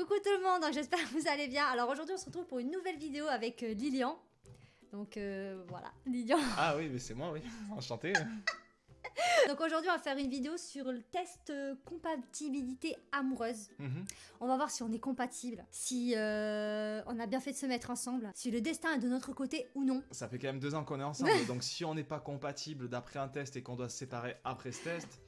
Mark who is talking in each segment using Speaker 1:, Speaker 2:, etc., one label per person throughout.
Speaker 1: Coucou tout le monde, j'espère que vous allez bien. Alors aujourd'hui on se retrouve pour une nouvelle vidéo avec Lilian. Donc voilà, Lilian.
Speaker 2: Ah oui, mais c'est moi, oui. Enchanté.
Speaker 1: Donc aujourd'hui on va faire une vidéo sur le test compatibilité amoureuse. On va voir si on est compatible, si on a bien fait de se mettre ensemble, si le destin est de notre côté ou non.
Speaker 2: Ça fait quand même 2 ans qu'on est ensemble, donc si on n'est pas compatible d'après un test et qu'on doit se séparer après ce test,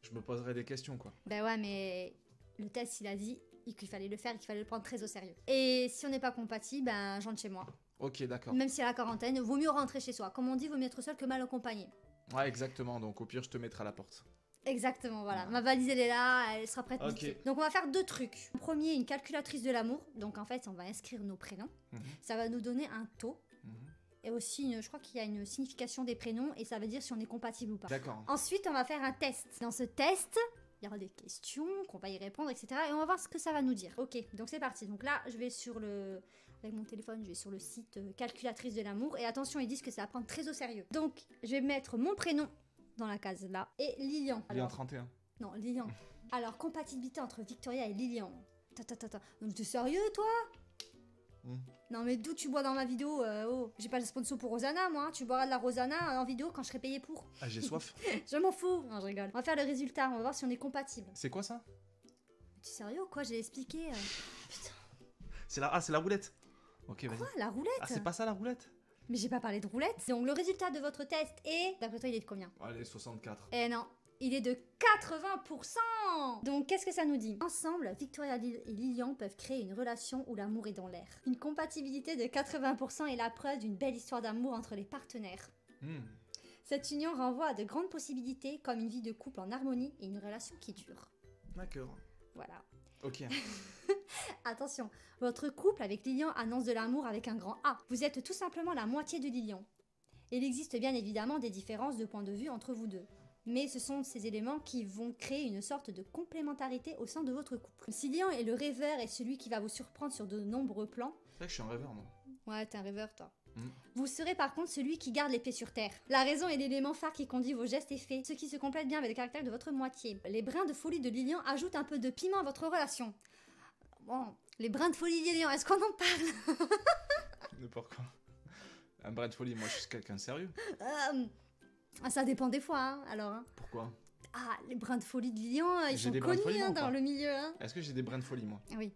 Speaker 2: je me poserai des questions, quoi.
Speaker 1: Ben ouais, mais le test il a dit qu'il fallait le faire et qu'il fallait le prendre très au sérieux. Et si on n'est pas compatible, ben je rentre chez moi.
Speaker 2: Ok, d'accord.
Speaker 1: Même si à la quarantaine, vaut mieux rentrer chez soi. Comme on dit, vaut mieux être seul que mal accompagné.
Speaker 2: Ouais, exactement, donc au pire, je te mettrai à la porte.
Speaker 1: Exactement, voilà. Ma valise, elle est là, elle sera prête.
Speaker 2: Ok.
Speaker 1: Donc on va faire 2 trucs. Le premier, une calculatrice de l'amour. Donc en fait, on va inscrire nos prénoms. Ça va nous donner un taux. Et aussi, je crois qu'il y a une signification des prénoms et ça veut dire si on est compatible ou pas.
Speaker 2: D'accord.
Speaker 1: Ensuite, on va faire un test. Dans ce test, il y aura des questions, qu'on va y répondre, etc. Et on va voir ce que ça va nous dire. Ok, donc c'est parti. Donc là, je vais sur le... Avec mon téléphone, je vais sur le site calculatrice de l'amour. Et attention, ils disent que ça va prendre très au sérieux. Donc, je vais mettre mon prénom dans la case là. Et Lilian.
Speaker 2: Lilian 31.
Speaker 1: Non, Lilian. Alors, compatibilité entre Victoria et Lilian. Donc, t'es sérieux, toi? Non, mais d'où tu bois dans ma vidéo? Oh, j'ai pas de sponsor pour Rosana, moi. Tu boiras de la Rosana en vidéo quand je serai payé pour.
Speaker 2: Ah, j'ai soif.
Speaker 1: Je m'en fous. Non, je rigole. On va faire le résultat. On va voir si on est compatible.
Speaker 2: C'est quoi ça?
Speaker 1: Tu es sérieux ou quoi? J'ai expliqué. Putain.
Speaker 2: C'est la... Ah, c'est la roulette. Ok, vas-y.
Speaker 1: Quoi, la roulette?
Speaker 2: Ah, c'est pas ça la roulette?
Speaker 1: Mais j'ai pas parlé de roulette. Donc, le résultat de votre test est... D'après toi, il est de combien?
Speaker 2: Allez, 64.
Speaker 1: Eh non. Il est de 80%. Donc, qu'est-ce que ça nous dit? Ensemble, Victoria et Lilian peuvent créer une relation où l'amour est dans l'air. Une compatibilité de 80% est la preuve d'une belle histoire d'amour entre les partenaires. Cette union renvoie à de grandes possibilités, comme une vie de couple en harmonie et une relation qui dure.
Speaker 2: D'accord.
Speaker 1: Voilà.
Speaker 2: Ok.
Speaker 1: Attention, votre couple avec Lilian annonce de l'amour avec un grand A. Vous êtes tout simplement la moitié de Lilian. Il existe bien évidemment des différences de point de vue entre vous deux. Mais ce sont ces éléments qui vont créer une sorte de complémentarité au sein de votre couple. Si Lilian est le rêveur et celui qui va vous surprendre sur de nombreux plans...
Speaker 2: C'est vrai que je suis un rêveur, moi.
Speaker 1: Ouais, t'es un rêveur, toi. Vous serez par contre celui qui garde les pieds sur terre. La raison est l'élément phare qui conduit vos gestes et faits, ce qui se complète bien avec le caractère de votre moitié. Les brins de folie de Lilian ajoutent un peu de piment à votre relation. Bon, les brins de folie de Lilian, est-ce qu'on en parle?
Speaker 2: N'importe quoi. Un brin de folie, moi je suis quelqu'un de sérieux.
Speaker 1: Ça dépend des fois, hein, alors. Hein.
Speaker 2: Pourquoi?
Speaker 1: Ah, les brins de folie de Lilian, ils sont
Speaker 2: des brins de
Speaker 1: connus
Speaker 2: folie,
Speaker 1: hein,
Speaker 2: moi,
Speaker 1: dans le milieu. Hein.
Speaker 2: Est-ce que j'ai des brins de folie, moi?
Speaker 1: Oui.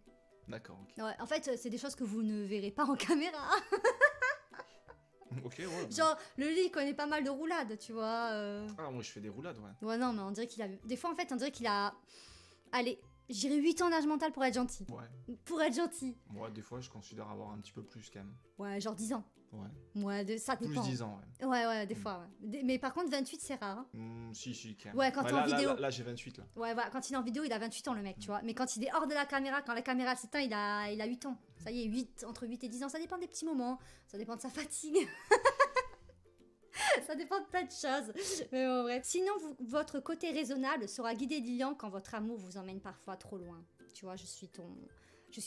Speaker 2: D'accord, ok.
Speaker 1: Ouais, en fait, c'est des choses que vous ne verrez pas en caméra.
Speaker 2: Ok, ouais.
Speaker 1: Genre, le lit, il connaît pas mal de roulades, tu vois.
Speaker 2: Ah, moi je fais des roulades, ouais.
Speaker 1: Ouais, non, mais on dirait qu'il a... Des fois, en fait, on dirait qu'il a... Allez, j'irai 8 ans d'âge mental pour être gentil.
Speaker 2: Ouais.
Speaker 1: Pour être gentil.
Speaker 2: Moi, des fois, je considère avoir un petit peu plus, quand même.
Speaker 1: Ouais, genre 10 ans.
Speaker 2: Ouais.
Speaker 1: Ouais, ça dépend.
Speaker 2: Plus 10 ans, ouais.
Speaker 1: Ouais, des fois, ouais. Mais par contre, 28, c'est rare. Hein.
Speaker 2: Si, quand même.
Speaker 1: Ouais, quand t'es en vidéo.
Speaker 2: Là, j'ai 28, là.
Speaker 1: Ouais, voilà, quand il est en vidéo, il a 28 ans, le mec, tu vois. Mais quand il est hors de la caméra, quand la caméra s'éteint, il a 8 ans. Ça y est, entre 8 et 10 ans, ça dépend des petits moments. Ça dépend de sa fatigue. Ça dépend de plein de choses. Mais bon, bref. Sinon, votre côté raisonnable sera guidé Lilian quand votre amour vous emmène parfois trop loin. Tu vois, je suis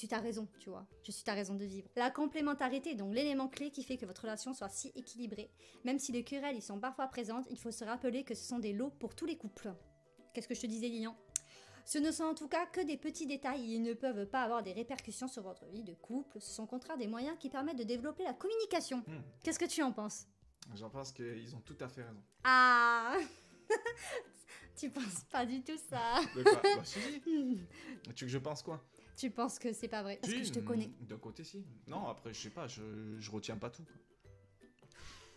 Speaker 1: ta raison, tu vois. Je suis ta raison de vivre. La complémentarité est donc l'élément clé qui fait que votre relation soit si équilibrée. Même si les querelles y sont parfois présentes, il faut se rappeler que ce sont des lots pour tous les couples. Qu'est-ce que je te disais, Lilian? Ce ne sont en tout cas que des petits détails et ils ne peuvent pas avoir des répercussions sur votre vie de couple. Ce sont au contraire des moyens qui permettent de développer la communication. Qu'est-ce que tu en penses?
Speaker 2: J'en pense qu'ils ont tout à fait raison.
Speaker 1: Ah. Tu penses pas du tout ça.
Speaker 2: De quoi? Bah si. Tu veux que je pense quoi?
Speaker 1: Tu penses que c'est pas vrai? Parce que je te connais.
Speaker 2: D'un côté, si. Non, après, je sais pas, je retiens pas tout.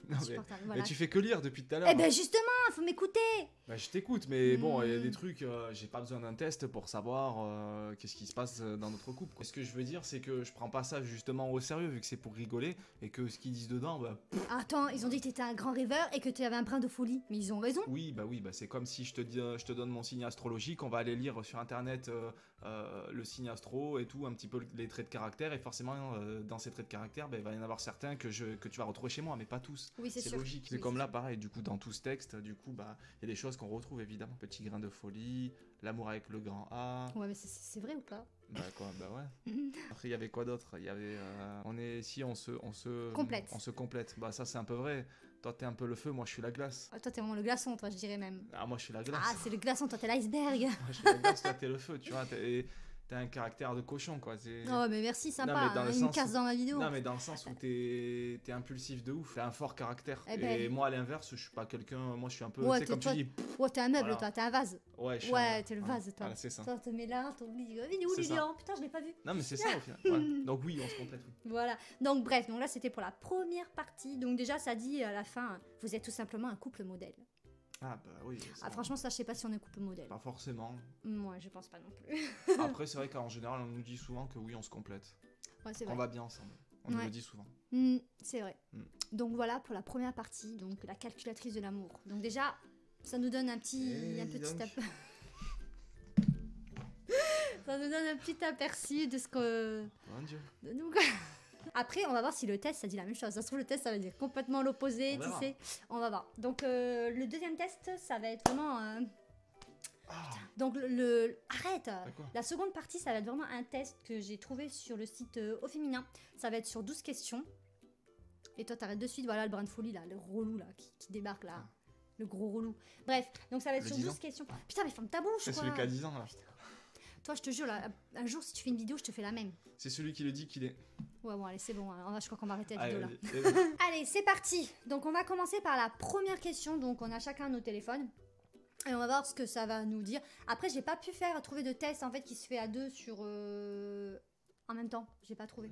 Speaker 2: Non,
Speaker 1: voilà.
Speaker 2: mais tu fais que lire depuis tout à l'heure.
Speaker 1: Eh ben justement, il faut m'écouter.
Speaker 2: Bah, je t'écoute, mais bon, il y a des trucs, j'ai pas besoin d'un test pour savoir qu'est-ce qui se passe dans notre couple, quoi. Ce que je veux dire, c'est que je prends pas ça justement au sérieux, vu que c'est pour rigoler, et que ce qu'ils disent dedans, bah...
Speaker 1: Attends, ils ont dit que t'étais un grand rêveur et que tu avais un brin de folie, mais ils ont raison.
Speaker 2: Oui, bah c'est comme si je te donne mon signe astrologique, on va aller lire sur internet le signe astro et tout, un petit peu les traits de caractère, et forcément, dans ces traits de caractère, bah, il va y en avoir certains que tu vas retrouver chez moi, mais pas tous.
Speaker 1: Oui, c'est sûr.
Speaker 2: Logique. C'est comme là, pareil, du coup, dans tout ce texte, du coup, bah, il y a des choses qu'on retrouve évidemment. Petit grain de folie, l'amour avec le grand A.
Speaker 1: Ouais, mais c'est vrai ou pas?
Speaker 2: Bah quoi, bah ouais. Après, il y avait quoi d'autre? Il y avait, on se
Speaker 1: complète.
Speaker 2: On se complète. Bah ça, c'est un peu vrai. Toi, t'es un peu le feu, moi, je suis la glace.
Speaker 1: Ah, toi, t'es vraiment le glaçon, toi, je dirais même.
Speaker 2: Ah, moi, je suis la glace.
Speaker 1: Ah, c'est le glaçon, toi, t'es l'iceberg.
Speaker 2: Moi, je suis la glace, toi, t'es le feu, tu vois. t'as un caractère de cochon, quoi.
Speaker 1: Oh, mais merci, sympa.
Speaker 2: Non, mais dans le
Speaker 1: Une
Speaker 2: sens
Speaker 1: casse dans ma vidéo.
Speaker 2: Non, mais dans le sens où t'es impulsif de ouf, t'as un fort caractère.
Speaker 1: Eh ben...
Speaker 2: Et moi, à l'inverse, je suis pas quelqu'un. Moi, je suis un peu.
Speaker 1: Ouais,
Speaker 2: tu sais, comme
Speaker 1: toi...
Speaker 2: tu dis.
Speaker 1: Ouais, t'es un meuble,
Speaker 2: Voilà.
Speaker 1: toi, t'es un vase.
Speaker 2: Ouais,
Speaker 1: t'es le vase, toi.
Speaker 2: Voilà, c'est ça.
Speaker 1: Toi, te mets là, t'oublies. Il est où
Speaker 2: C'est
Speaker 1: Lilian? Putain, je l'ai pas vu.
Speaker 2: Non, mais c'est ça au final. Ouais. Donc, oui, on se complète. Oui.
Speaker 1: Voilà. Donc, bref, donc là, c'était pour la première partie. Donc, déjà, ça dit à la fin, vous êtes tout simplement un couple modèle.
Speaker 2: Ah, bah oui.
Speaker 1: Ah, franchement, ça, je sais pas si on est couple modèle.
Speaker 2: Pas forcément.
Speaker 1: Moi, je pense pas non plus.
Speaker 2: Après, c'est vrai qu'en général, on nous dit souvent que oui, on se complète.
Speaker 1: Ouais, c'est
Speaker 2: Qu'on
Speaker 1: vrai.
Speaker 2: va bien ensemble. On nous le dit souvent.
Speaker 1: C'est vrai.
Speaker 2: Mm.
Speaker 1: Donc voilà pour la première partie, donc la calculatrice de l'amour. Donc déjà, ça nous donne un petit ça nous donne un petit aperçu de ce que
Speaker 2: Mon Dieu.
Speaker 1: de nous. Après, on va voir si le test ça dit la même chose. Ça se trouve le test ça va dire complètement l'opposé, tu sais. On va voir. Donc le deuxième test, ça va être vraiment donc arrête. La seconde partie, ça va être vraiment un test que j'ai trouvé sur le site Au Féminin. Ça va être sur 12 questions. Et toi, t'arrêtes de suite, voilà le brin de folie là, le relou là, qui débarque là. Le gros relou. Bref, donc ça va être sur 12 questions. Putain, mais ferme ta bouche,
Speaker 2: c'est
Speaker 1: quoi.
Speaker 2: celui qui a 10 ans là.
Speaker 1: Putain. Toi, je te jure, là, un jour, si tu fais une vidéo, je te fais la même.
Speaker 2: C'est celui qui le dit qu'il est.
Speaker 1: Ouais, bon, allez, c'est bon. Je crois qu'on va arrêter la vidéo là.
Speaker 2: Allez,
Speaker 1: Allez, c'est parti. Donc, on va commencer par la première question. Donc, on a chacun nos téléphones. Et on va voir ce que ça va nous dire. Après, j'ai pas pu trouver de test en fait qui se fait à deux sur en même temps. J'ai pas trouvé.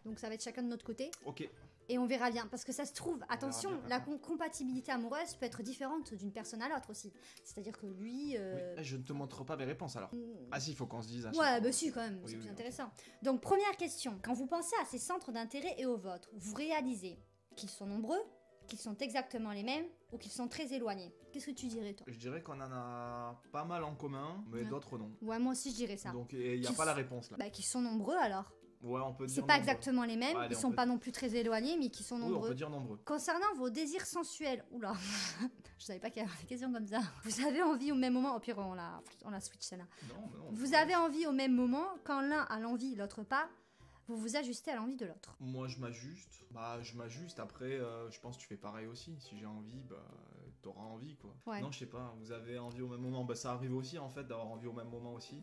Speaker 1: Donc ça va être chacun de notre côté.
Speaker 2: Ok.
Speaker 1: Et on verra bien. Parce que ça se trouve, attention,
Speaker 2: bien,
Speaker 1: la compatibilité amoureuse peut être différente d'une personne à l'autre aussi. C'est-à-dire que lui...
Speaker 2: Oui. Je ne te montre pas mes réponses alors. Ah si, il faut qu'on se dise.
Speaker 1: Ouais, bah si, quand même.
Speaker 2: Oui,
Speaker 1: c'est plus
Speaker 2: oui,
Speaker 1: intéressant. Donc, première question. Quand vous pensez à ces centres d'intérêt et aux vôtres, vous réalisez qu'ils sont nombreux, qu'ils sont exactement les mêmes ou qu'ils sont très éloignés. Qu'est-ce que tu dirais, toi?
Speaker 2: Je dirais qu'on en a pas mal en commun, mais d'autres non.
Speaker 1: Ouais, moi aussi je dirais ça.
Speaker 2: Donc il n'y a pas la réponse là.
Speaker 1: Bah, qu'ils sont nombreux alors.
Speaker 2: Ouais, on peut dire.
Speaker 1: C'est pas
Speaker 2: nombreux.
Speaker 1: exactement les mêmes,
Speaker 2: Allez,
Speaker 1: ils sont pas non plus très éloignés, mais qui sont
Speaker 2: Oui,
Speaker 1: nombreux.
Speaker 2: on peut dire nombreux.
Speaker 1: Concernant vos désirs sensuels, oula, je savais pas qu'il y avait des questions comme ça. Vous avez envie au même moment, au pire on la switch celle-là.
Speaker 2: Non.
Speaker 1: Vous avez envie au même moment, quand l'un a l'envie, l'autre pas. Vous vous ajustez à l'envie de l'autre.
Speaker 2: Moi, je m'ajuste. Bah, je m'ajuste. Après, je pense que tu fais pareil aussi. Si j'ai envie, bah, t'auras envie, quoi.
Speaker 1: Ouais.
Speaker 2: Non, je sais pas. Vous avez envie au même moment. Bah, ça arrive aussi, en fait, d'avoir envie au même moment aussi.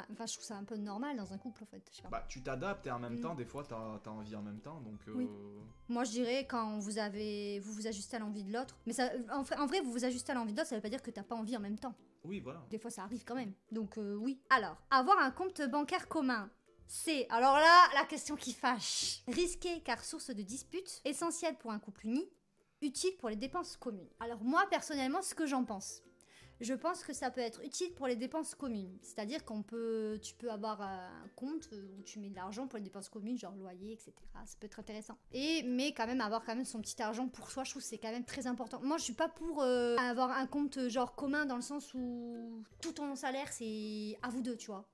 Speaker 1: Enfin, je trouve ça un peu normal dans un couple, en fait. Je sais pas.
Speaker 2: Bah, tu t'adaptes et en même temps, des fois, t'as envie en même temps. Donc,
Speaker 1: Oui. Moi, je dirais quand vous vous ajustez à l'envie de l'autre. Mais ça, en vrai, vous vous ajustez à l'envie de l'autre, ça veut pas dire que t'as pas envie en même temps.
Speaker 2: Oui, voilà.
Speaker 1: Des fois, ça arrive quand même. Donc, oui. Alors, avoir un compte bancaire commun. C'est, alors là, la question qui fâche. Risqué car source de disputes, essentiel pour un couple uni, utile pour les dépenses communes. Alors moi, personnellement, ce que j'en pense. Je pense que ça peut être utile pour les dépenses communes. C'est-à-dire tu peux avoir un compte où tu mets de l'argent pour les dépenses communes, genre loyer, etc. Ça peut être intéressant. Mais quand même, avoir quand même son petit argent pour soi, je trouve que c'est quand même très important. Moi, je suis pas pour avoir un compte genre commun dans le sens où tout ton salaire, c'est à vous deux, tu vois.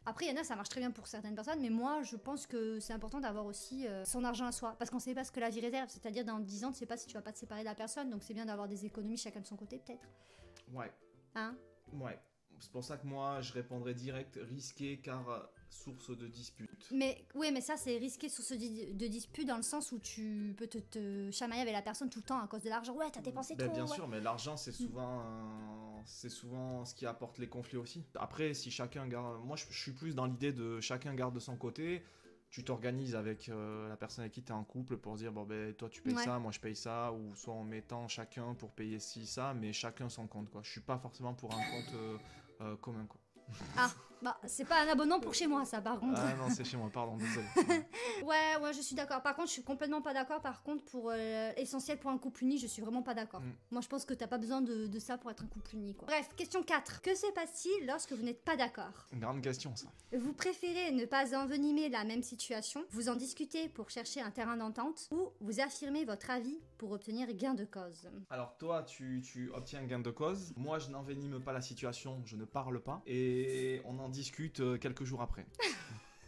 Speaker 1: Après, il y en a, ça marche très bien pour certaines personnes, mais moi, je pense que c'est important d'avoir aussi son argent à soi. Parce qu'on sait pas ce que la vie réserve. C'est-à-dire, dans 10 ans, tu sais pas si tu vas pas te séparer de la personne, donc c'est bien d'avoir des économies chacun de son côté, peut-être.
Speaker 2: Ouais.
Speaker 1: Hein?
Speaker 2: Ouais. C'est pour ça que moi, je répondrais direct risqué car source de dispute.
Speaker 1: Mais oui, mais ça, c'est risqué source de dispute dans le sens où tu peux te chamailler avec la personne tout le temps à cause de l'argent. Ouais, t'as dépensé trop.
Speaker 2: Bien
Speaker 1: ouais.
Speaker 2: sûr, mais l'argent, c'est souvent ce qui apporte les conflits aussi. Après, si chacun garde... Moi, je suis plus dans l'idée de chacun garde de son côté. Tu t'organises avec la personne avec qui tu es en couple pour dire, bon, ben, toi, tu payes ça, moi, je paye ça. Ou soit en mettant chacun pour payer ci, ça, mais chacun son compte, quoi. Je suis pas forcément pour un compte commun, quoi.
Speaker 1: Ah, bah, c'est pas un abonnement pour chez moi, ça, par contre.
Speaker 2: Ah non, c'est chez moi, pardon, désolé.
Speaker 1: Ouais, je suis d'accord. Par contre, je suis complètement pas d'accord. Par contre, pour essentiel pour un couple uni, je suis vraiment pas d'accord. Moi, je pense que t'as pas besoin de ça pour être un couple uni, quoi. Bref, question 4. Que se passe-t-il lorsque vous n'êtes pas d'accord?
Speaker 2: Une grande question, ça.
Speaker 1: Vous préférez ne pas envenimer la même situation, vous en discutez pour chercher un terrain d'entente, ou vous affirmez votre avis pour obtenir gain de cause?
Speaker 2: Alors toi, tu obtiens gain de cause. Moi, je n'envenime pas la situation, je ne parle pas. Et on en discute quelques jours après.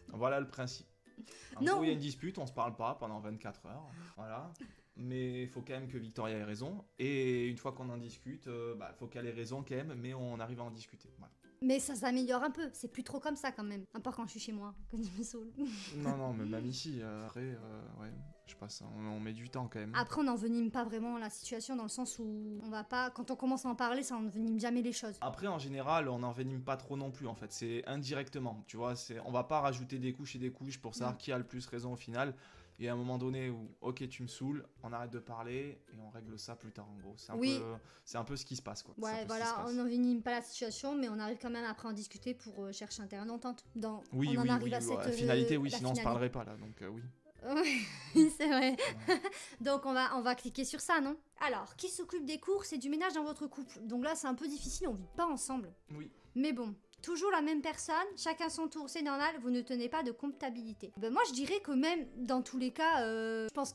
Speaker 2: Voilà le principe. En gros, il y a une dispute, on se parle pas pendant 24 heures. Voilà. Mais il faut quand même que Victoria ait raison. Et une fois qu'on en discute, faut qu'elle ait raison quand même, mais on arrive à en discuter. Voilà.
Speaker 1: Mais ça s'améliore un peu, c'est plus trop comme ça quand même. À part quand je suis chez moi, quand je me saoule.
Speaker 2: Non, mais même ici, après, ouais. On met du temps quand même.
Speaker 1: Après, on n'envenime pas vraiment la situation dans le sens où on va pas, quand on commence à en parler, ça n'envenime jamais les choses.
Speaker 2: Après, en général, on n'envenime pas trop non plus, en fait. C'est indirectement, tu vois. On va pas rajouter des couches et des couches pour savoir qui a le plus raison au final. Et à un moment donné où, ok, tu me saoules, on arrête de parler et on règle ça plus tard, en gros. C'est un peu ce qui se passe, quoi.
Speaker 1: Ouais, voilà, on n'envenime pas la situation, mais on arrive quand même après à en discuter pour chercher un terrain d'entente.
Speaker 2: Oui, finalité, oui, sinon on se parlerait pas, là, donc oui.
Speaker 1: Oui, c'est vrai. Donc on va cliquer sur ça, non? Alors, qui s'occupe des courses et du ménage dans votre couple? Donc là, c'est un peu difficile, on vit pas ensemble.
Speaker 2: Oui.
Speaker 1: Mais bon, toujours la même personne, chacun son tour, c'est normal, vous ne tenez pas de comptabilité. Ben moi, je dirais que même dans tous les cas, je pense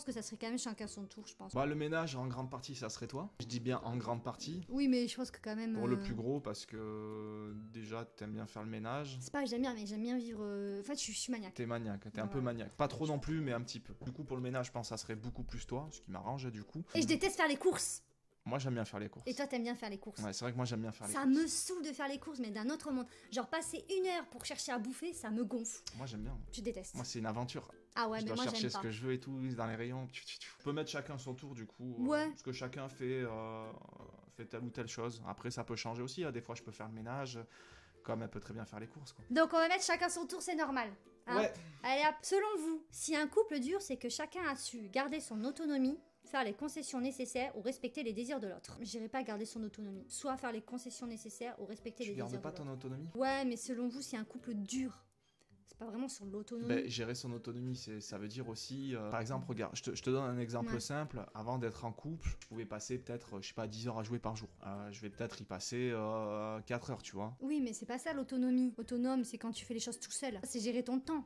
Speaker 1: que ça serait quand même chacun son tour, je pense.
Speaker 2: Bah, le ménage, en grande partie, ça serait toi. Je dis bien en grande partie.
Speaker 1: Oui, mais je pense que quand même...
Speaker 2: Pour le plus gros, parce que déjà, t'aimes bien faire le ménage.
Speaker 1: C'est pas que j'aime bien, mais j'aime bien vivre... En fait, je suis maniaque.
Speaker 2: T'es maniaque, t'es un peu maniaque. Pas trop non plus, mais un petit peu. Du coup, pour le ménage, je pense que ça serait beaucoup plus toi, ce qui m'arrange, du coup.
Speaker 1: Et je déteste faire les courses.
Speaker 2: Moi, j'aime bien faire les courses.
Speaker 1: Et toi, t'aimes bien faire les courses.
Speaker 2: Ouais, c'est vrai que moi, j'aime bien faire les courses.
Speaker 1: Ça me saoule de faire les courses, mais d'un autre monde. Genre, passer 1 heure pour chercher à bouffer, ça me gonfle.
Speaker 2: Moi, j'aime bien.
Speaker 1: Je déteste.
Speaker 2: Moi, c'est une aventure.
Speaker 1: Ah ouais, mais moi, j'aime pas.
Speaker 2: Je dois chercher ce que je veux et tout, dans les rayons. On peut mettre chacun son tour, du coup.
Speaker 1: Ouais.
Speaker 2: Parce que chacun fait telle ou telle chose. Après, ça peut changer aussi. Des fois, je peux faire le ménage, comme elle peut très bien faire les courses, quoi.
Speaker 1: Donc, on va mettre chacun son tour, c'est normal. Hein.
Speaker 2: Ouais.
Speaker 1: Allez hop. Selon vous, si un couple dure, c'est que chacun a su garder son autonomie, faire les concessions nécessaires ou respecter les désirs de l'autre. Je dirais pas garder son autonomie. Soit faire les concessions nécessaires ou respecter les désirs de l'autre.
Speaker 2: Tu gardes pas ton autonomie?
Speaker 1: Ouais, mais selon vous, si un couple dure, c'est pas vraiment sur l'autonomie.
Speaker 2: Gérer son autonomie, ça veut dire aussi... par exemple, regarde, je te donne un exemple simple. Avant d'être en couple, je pouvais passer peut-être, je sais pas, 10 heures à jouer par jour. Je vais peut-être y passer 4 heures, tu vois.
Speaker 1: Oui, mais c'est pas ça l'autonomie. Autonome, c'est quand tu fais les choses tout seul. C'est gérer ton temps.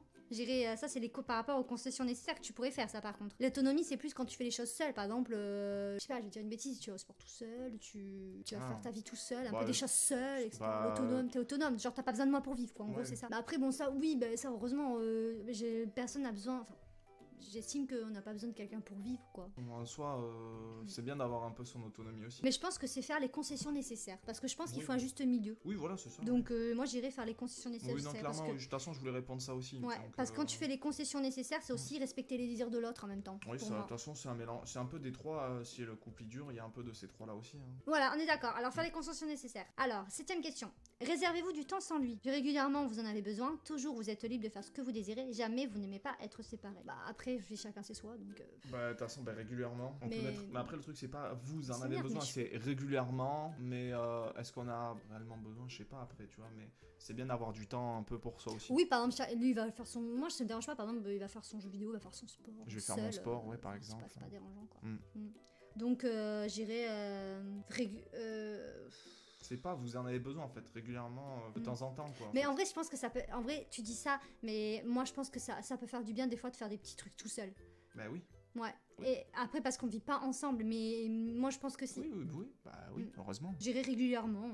Speaker 1: Ça, c'est par rapport aux concessions nécessaires que tu pourrais faire, ça, par contre. L'autonomie, c'est plus quand tu fais les choses seul. Par exemple, je sais pas, je vais dire une bêtise, tu vas au sport tout seul, tu vas faire ta vie tout seul, un peu des choses seules, etc. L'autonome, t'es autonome, genre t'as pas besoin de moi pour vivre, quoi. En gros, c'est ça. Bah, après, bon, ça, oui, ça, heureusement, personne n'a besoin. Enfin, j'estime qu'on n'a pas besoin de quelqu'un pour vivre, quoi.
Speaker 2: En soi, c'est bien d'avoir un peu son autonomie aussi.
Speaker 1: Mais je pense que c'est faire les concessions nécessaires, parce que je pense qu'il faut un juste milieu.
Speaker 2: Oui, voilà, c'est ça.
Speaker 1: Donc moi, j'irais faire les concessions nécessaires.
Speaker 2: Oui, non, clairement, de toute façon, je voulais répondre ça aussi.
Speaker 1: Ouais, parce que quand tu fais les concessions nécessaires, c'est aussi respecter les désirs de l'autre en même temps.
Speaker 2: Oui, de toute façon, c'est un mélange. C'est un peu des trois. Si le couple dure, il y a un peu de ces trois-là aussi. Hein.
Speaker 1: Voilà, on est d'accord. Alors, faire les concessions nécessaires. Alors, 7ème question. Réservez-vous du temps sans lui. Régulièrement, vous en avez besoin. Toujours, vous êtes libre de faire ce que vous désirez. Jamais, vous n'aimez pas être séparés. Bah, après, je vis chacun chez soi, donc...
Speaker 2: Bah, de toute façon, régulièrement. On peut mettre... Mais après, le truc, c'est pas vous en avez besoin, c'est régulièrement. Mais est-ce qu'on a réellement besoin? Je sais pas après, tu vois. Mais c'est bien d'avoir du temps un peu pour soi aussi.
Speaker 1: Oui, par exemple, lui, il va faire son... Moi, ça me dérange pas. Par exemple, il va faire son jeu vidéo, il va faire son sport.
Speaker 2: Je vais faire mon sport, ouais, par exemple.
Speaker 1: C'est pas dérangeant, quoi. Donc, j'irai...
Speaker 2: C'est pas, vous en avez besoin en fait, régulièrement, de temps en temps quoi.
Speaker 1: Mais en vrai, je pense que ça peut. En vrai, tu dis ça, mais moi je pense que ça peut faire du bien des fois de faire des petits trucs tout seul.
Speaker 2: Bah oui.
Speaker 1: Ouais. Oui. Et après, parce qu'on vit pas ensemble, mais moi je pense que si.
Speaker 2: Oui. Bah oui, heureusement.
Speaker 1: J'irai régulièrement.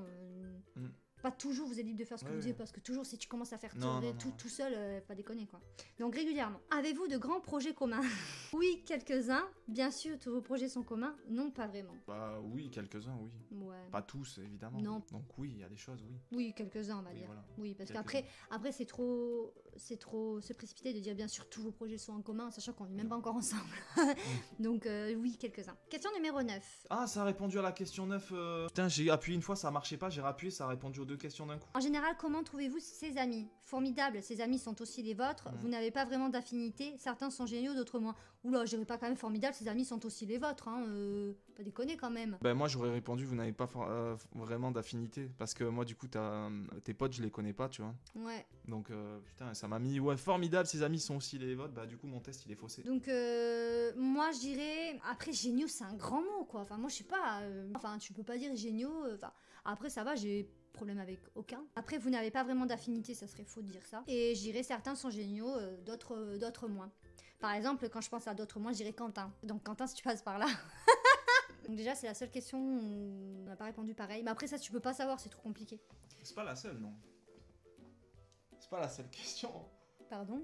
Speaker 1: Pas toujours, vous êtes libre de faire ce que vous voulez, parce que toujours, si tu commences à faire tout seul, pas déconner quoi. Donc régulièrement. Avez-vous de grands projets communs? Oui, quelques-uns. Bien sûr, tous vos projets sont communs. Non, pas vraiment.
Speaker 2: Bah oui, quelques-uns, oui.
Speaker 1: Ouais.
Speaker 2: Pas tous, évidemment.
Speaker 1: Non.
Speaker 2: Donc oui, il y a des choses, oui.
Speaker 1: Oui, quelques-uns, on va dire. Voilà. Oui, parce qu'après, c'est trop se précipiter de dire bien sûr tous vos projets sont en commun, sachant qu'on vit même pas encore ensemble. Donc oui, quelques-uns. Question numéro 9.
Speaker 2: Ah, ça a répondu à la question 9. Putain, j'ai appuyé une fois, ça marchait pas, j'ai rappuyé, ça a répondu aux 2 questions d'un coup.
Speaker 1: En général, comment trouvez-vous ces amis? Formidable, ces amis sont aussi les vôtres. Vous n'avez pas vraiment d'affinité. Certains sont géniaux, d'autres moins. Oula, je dirais pas quand même formidable, ces amis sont aussi les vôtres. Hein. Pas déconner quand même.
Speaker 2: Ben moi, j'aurais répondu, vous n'avez pas vraiment d'affinité. Parce que moi, du coup, tes potes, je les connais pas, tu vois.
Speaker 1: Ouais.
Speaker 2: Donc, putain, ça m'a mis, ouais, formidable, ces amis sont aussi les vôtres. Bah, du coup, mon test, il est faussé.
Speaker 1: Donc, moi, je dirais... Après, géniaux, c'est un grand mot, quoi. Enfin, moi, je sais pas... Enfin, tu peux pas dire géniaux... Après, ça va, j'ai problème avec aucun. Après, vous n'avez pas vraiment d'affinité, ça serait faux de dire ça. Et je dirais certains sont géniaux, d'autres moins. Par exemple, quand je pense à d'autres moins, je dirais Quentin. Donc Quentin, si tu passes par là. Donc déjà, c'est la seule question où on n'a pas répondu pareil. Mais après ça, tu peux pas savoir, c'est trop compliqué.
Speaker 2: C'est pas la seule, non. C'est pas la seule question.
Speaker 1: Pardon?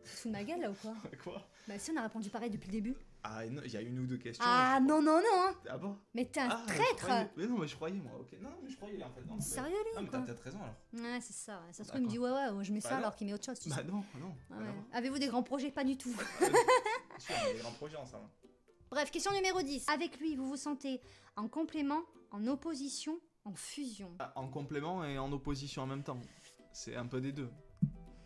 Speaker 1: Tu te fous de ma gueule là ou quoi?
Speaker 2: Quoi?
Speaker 1: Bah si, on a répondu pareil depuis le début.
Speaker 2: Ah, il y a une ou deux questions.
Speaker 1: Ah non, non, non hein.
Speaker 2: Ah bon?
Speaker 1: Mais t'es un
Speaker 2: Ah,
Speaker 1: traître.
Speaker 2: mais non, mais je croyais, moi, ok. Non, mais je croyais, en fait. Non,
Speaker 1: Sérieux,
Speaker 2: ah,
Speaker 1: lui,
Speaker 2: mais
Speaker 1: quoi?
Speaker 2: t'as peut-être raison, alors.
Speaker 1: Ouais, c'est ça. Ça se trouve, il me dit
Speaker 2: D'accord.
Speaker 1: ouais, je mets ça
Speaker 2: Bah non.
Speaker 1: alors qu'il met autre chose, tu sais.
Speaker 2: Bah non, non.
Speaker 1: Ah
Speaker 2: rien à
Speaker 1: ouais.
Speaker 2: voir.
Speaker 1: Avez-vous des grands projets? Pas du tout.
Speaker 2: Bien sûr, on a des grands projets ensemble.
Speaker 1: Bref, question numéro 10. Avec lui, vous vous sentez en complément, en opposition, en fusion?
Speaker 2: Ah, en complément et en opposition en même temps. C'est un peu des deux.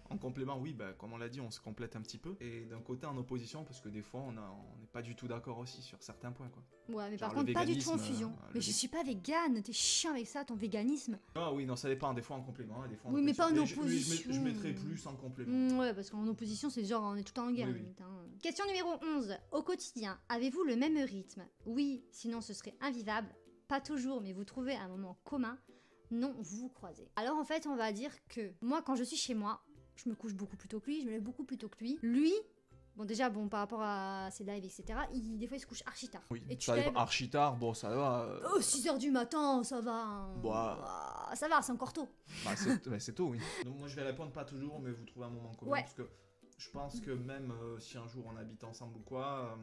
Speaker 2: En complément, oui, bah, comme on l'a dit, on se complète un petit peu. Et d'un côté, en opposition, parce que des fois, on n'est pas du tout d'accord aussi sur certains points, quoi.
Speaker 1: Ouais, mais
Speaker 2: Genre
Speaker 1: par
Speaker 2: le
Speaker 1: contre, pas du tout en
Speaker 2: véganisme,
Speaker 1: fusion.
Speaker 2: le
Speaker 1: Mais je
Speaker 2: vé-
Speaker 1: suis pas végane, t'es chiant avec ça, ton véganisme.
Speaker 2: Ah oui, non, ça dépend. Des fois en complément et des fois en
Speaker 1: Oui, mais pas en
Speaker 2: opposition.
Speaker 1: opposition.
Speaker 2: Je mettrais plus en complément.
Speaker 1: Ouais, parce qu'en opposition, c'est genre, on est tout le temps en guerre.
Speaker 2: Oui, oui.
Speaker 1: limite, hein. Question numéro 11. Au quotidien, avez-vous le même rythme? Oui, sinon ce serait invivable. Pas toujours, mais vous trouvez un moment commun. Non, vous vous croisez. Alors en fait, on va dire que moi, quand je suis chez moi, je me couche beaucoup plus tôt que lui, je me lève beaucoup plus tôt que lui. Lui, bon déjà, bon, par rapport à ses lives, etc., des fois, il se couche archi tard.
Speaker 2: Oui,
Speaker 1: Et tu
Speaker 2: ça
Speaker 1: te lèves...
Speaker 2: dépend. Archi tard, bon, ça va.
Speaker 1: Oh, 6h du matin, ça va. Hein.
Speaker 2: Bah.
Speaker 1: Ah, ça va, c'est encore tôt.
Speaker 2: Bah, c'est tôt, oui. Donc moi, je vais répondre pas toujours, mais vous trouvez un moment commun.
Speaker 1: Ouais.
Speaker 2: Parce que je pense que même si un jour on habite ensemble ou quoi,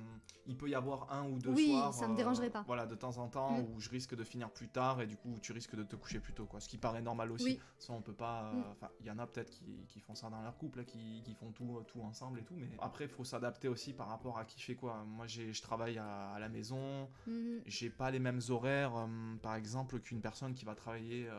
Speaker 2: il peut y avoir un ou deux
Speaker 1: Oui,
Speaker 2: soirs.
Speaker 1: ça me dérangerait pas.
Speaker 2: Voilà, de temps en temps, où je risque de finir plus tard et du coup, tu risques de te coucher plus tôt, quoi. Ce qui paraît normal aussi.
Speaker 1: Oui.
Speaker 2: Ça, on peut pas. Enfin, il y en a peut-être qui font ça dans leur couple, là, qui font tout ensemble et tout. Mais après, il faut s'adapter aussi par rapport à qui fait quoi. Moi, je travaille à la maison.
Speaker 1: Mhm.
Speaker 2: J'ai pas les mêmes horaires, par exemple, qu'une personne qui va travailler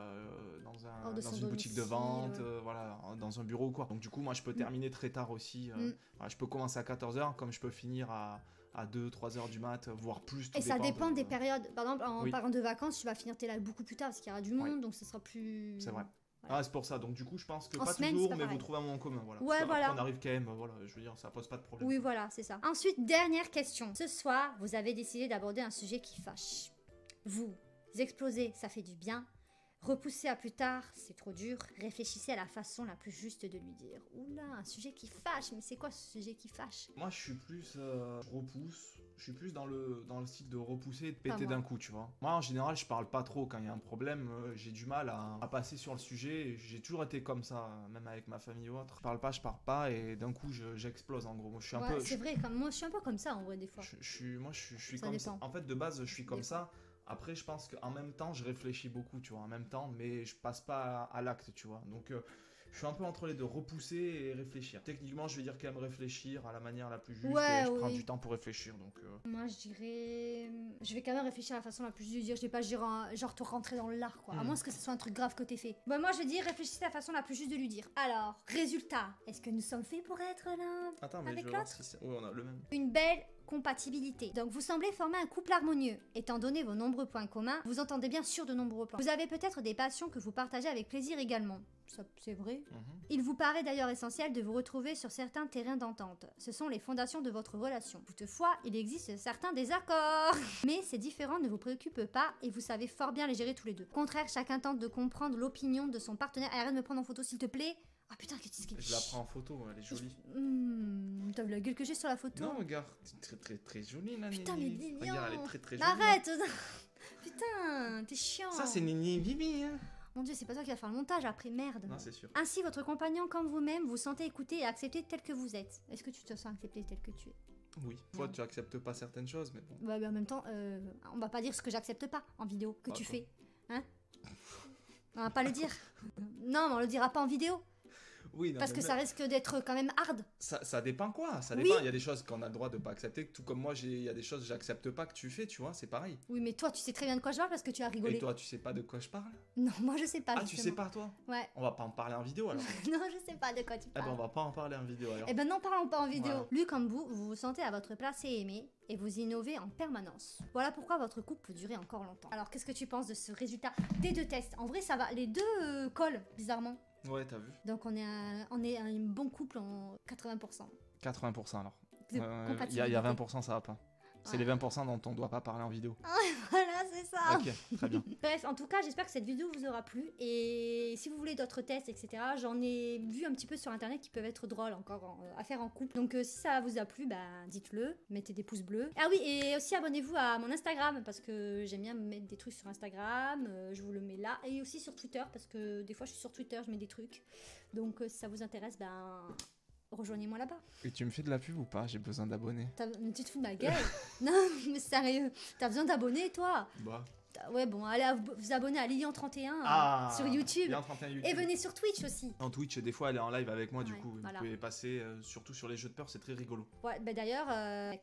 Speaker 1: Hors de
Speaker 2: dans
Speaker 1: son
Speaker 2: une boutique de
Speaker 1: domicile,
Speaker 2: vente,
Speaker 1: ouais.
Speaker 2: voilà, dans un bureau ou quoi. Donc du coup, moi, je peux terminer très tard aussi. Voilà, je peux commencer à 14h, comme je peux finir à 2-3 heures du mat, voire plus.
Speaker 1: Et ça dépend
Speaker 2: de-
Speaker 1: des périodes. Par exemple, en
Speaker 2: Oui.
Speaker 1: parlant de vacances, tu vas finir tes lives beaucoup plus tard parce qu'il y aura du monde, donc ce sera plus...
Speaker 2: C'est vrai.
Speaker 1: Voilà.
Speaker 2: Ah, c'est pour ça. Donc du coup, je pense que
Speaker 1: En
Speaker 2: pas
Speaker 1: semaine,
Speaker 2: toujours,
Speaker 1: c'est pas
Speaker 2: mais vous
Speaker 1: pareil.
Speaker 2: trouvez un moment commun. Voilà.
Speaker 1: Ouais,
Speaker 2: Parce qu'après,
Speaker 1: voilà.
Speaker 2: on arrive quand même, voilà, je veux dire, ça pose pas de problème.
Speaker 1: Oui, voilà, c'est ça. Ensuite, dernière question. Ce soir, vous avez décidé d'aborder un sujet qui fâche. Vous explosez, ça fait du bien. Repoussez à plus tard, c'est trop dur. Réfléchissez à la façon la plus juste de lui dire. Oula, un sujet qui fâche, mais c'est quoi ce sujet qui fâche?
Speaker 2: Moi, je suis plus je repousse. Je suis plus dans le style de repousser et de
Speaker 1: Pas
Speaker 2: péter
Speaker 1: moi.
Speaker 2: d'un coup, tu vois. Moi, en général, je parle pas trop quand il y a un problème. J'ai du mal à passer sur le sujet. J'ai toujours été comme ça, même avec ma famille ou autre. Je parle pas et d'un coup, j'explose en gros. Moi, je suis un
Speaker 1: Ouais,
Speaker 2: peu.
Speaker 1: c'est vrai, comme moi, je suis un peu comme ça en vrai, des fois.
Speaker 2: Je suis
Speaker 1: Ça
Speaker 2: comme
Speaker 1: dépend.
Speaker 2: ça. En fait, de base, je suis comme
Speaker 1: Des
Speaker 2: ça. Après, je pense qu'en même temps, je réfléchis beaucoup, tu vois, en même temps, mais je passe pas à l'acte, tu vois. Donc, je suis un peu entre les deux, repousser et réfléchir. Techniquement, je vais dire quand même réfléchir à la manière la plus juste
Speaker 1: Ouais,
Speaker 2: et je prends
Speaker 1: oui.
Speaker 2: du temps pour réfléchir. Donc,
Speaker 1: Moi, je dirais... Je vais quand même réfléchir à la façon la plus juste de dire. Je vais pas genre te rentrer dans l'art, quoi. À moins que ce soit un truc grave que t'aies fait. Bah, moi, je vais dire réfléchissez à la façon la plus juste de lui dire. Alors, résultat. Est-ce que nous sommes faits pour être l'un
Speaker 2: Attends, mais
Speaker 1: avec
Speaker 2: je vais voir
Speaker 1: l'autre?
Speaker 2: si c'est. Ouais, on a le même.
Speaker 1: Une belle compatibilité. Donc vous semblez former un couple harmonieux. Étant donné vos nombreux points communs, vous entendez bien sur de nombreux plans. Vous avez peut-être des passions que vous partagez avec plaisir également. Ça, c'est vrai. Il vous paraît d'ailleurs essentiel de vous retrouver sur certains terrains d'entente. Ce sont les fondations de votre relation. Toutefois, il existe certains désaccords. Mais ces différends ne vous préoccupent pas et vous savez fort bien les gérer tous les deux. Au contraire, chacun tente de comprendre l'opinion de son partenaire. Arrête de me prendre en photo s'il te plaît. Ah putain, qu'est-ce qu'il...
Speaker 2: Je la prends en photo, elle est jolie.
Speaker 1: T'as vu la gueule que j'ai sur la photo?
Speaker 2: Non, regarde, c'est très très très jolie là.
Speaker 1: Putain,
Speaker 2: Nini.
Speaker 1: mais Lilian.
Speaker 2: Regarde, elle est très très
Speaker 1: Mais
Speaker 2: jolie.
Speaker 1: arrête. Putain, t'es chiant.
Speaker 2: Ça, c'est Nini et Bibi, hein.
Speaker 1: Mon dieu, c'est pas toi qui vas faire le montage après, merde.
Speaker 2: Non, c'est sûr.
Speaker 1: Ainsi, votre compagnon comme vous-même vous sentez écouté et accepté tel que vous êtes. Est-ce que tu te sens accepté tel que tu es?
Speaker 2: Oui. Toi, tu acceptes pas certaines choses, mais bon.
Speaker 1: Bah, en même temps, on va pas dire ce que j'accepte pas en vidéo, que
Speaker 2: Bah,
Speaker 1: tu
Speaker 2: toi.
Speaker 1: fais. Hein? On va pas le dire. Non, mais on le dira pas en vidéo.
Speaker 2: Oui, non,
Speaker 1: Parce
Speaker 2: mais
Speaker 1: que ça risque d'être quand même hard.
Speaker 2: ça dépend quoi. Ça
Speaker 1: Oui.
Speaker 2: dépend. Il y a des choses qu'on a le droit de pas accepter. Tout comme moi, il y a des choses que j'accepte pas que tu fais, tu vois, c'est pareil.
Speaker 1: Oui, mais toi, tu sais très bien de quoi je parle parce que tu as rigolé.
Speaker 2: Et toi, tu sais pas de quoi je parle?
Speaker 1: Non, moi je sais pas.
Speaker 2: Ah, tu sais pas, toi?
Speaker 1: Ouais.
Speaker 2: On va pas en parler en vidéo alors.
Speaker 1: Non, je sais pas de quoi tu
Speaker 2: Eh ben,
Speaker 1: parles.
Speaker 2: on va pas en parler en vidéo alors.
Speaker 1: Eh ben non, parlons pas en vidéo.
Speaker 2: Voilà.
Speaker 1: Lui comme vous vous sentez à votre place et aimé, et vous innovez en permanence. Voilà pourquoi votre couple peut durer encore longtemps. Alors qu'est-ce que tu penses de ce résultat des deux tests? En vrai ça va, les deux collent bizarrement.
Speaker 2: Ouais, t'as vu.
Speaker 1: Donc on est un bon couple en 80%.
Speaker 2: 80% alors.
Speaker 1: De
Speaker 2: Il y a
Speaker 1: compatibilité.
Speaker 2: 20%, ça va pas. C'est
Speaker 1: Ouais.
Speaker 2: les 20% dont on doit pas parler en vidéo.
Speaker 1: Voilà, c'est ça.
Speaker 2: Ok, très bien.
Speaker 1: Bref, en tout cas, j'espère que cette vidéo vous aura plu. Et si vous voulez d'autres tests, etc., j'en ai vu un petit peu sur internet qui peuvent être drôles encore à faire en couple. Donc si ça vous a plu, bah dites-le, mettez des pouces bleus. Ah oui, et aussi abonnez-vous à mon Instagram parce que j'aime bien mettre des trucs sur Instagram. Je vous le mets là. Et aussi sur Twitter parce que des fois je suis sur Twitter, je mets des trucs. Donc si ça vous intéresse, ben rejoignez-moi là-bas.
Speaker 2: Et tu me fais de la pub ou pas? J'ai besoin d'abonnés.
Speaker 1: Mais tu te fous de ma gueule? Non, mais sérieux, t'as besoin d'abonnés, toi?
Speaker 2: Bah.
Speaker 1: Ouais, bon, allez vous abonner à Lilian31 sur YouTube.
Speaker 2: YouTube.
Speaker 1: Et venez sur Twitch aussi.
Speaker 2: En Twitch, des fois, elle est en live avec moi, du
Speaker 1: Ouais,
Speaker 2: coup,
Speaker 1: voilà.
Speaker 2: vous pouvez passer, surtout sur les jeux de peur, c'est très rigolo.
Speaker 1: Ouais, bah d'ailleurs,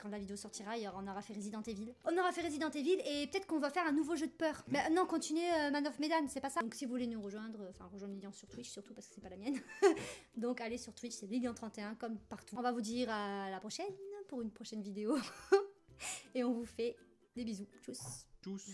Speaker 1: quand la vidéo sortira, on aura fait Resident Evil. On aura fait Resident Evil et peut-être qu'on va faire un nouveau jeu de peur. Bah non, continuez Man of Medan, c'est pas ça. Donc si vous voulez nous rejoindre, rejoindre Lilian sur Twitch, surtout parce que c'est pas la mienne. Donc allez sur Twitch, c'est Lilian31 comme partout. On va vous dire à la prochaine pour une prochaine vidéo. Et on vous fait des bisous. Tchuss.
Speaker 2: Tous.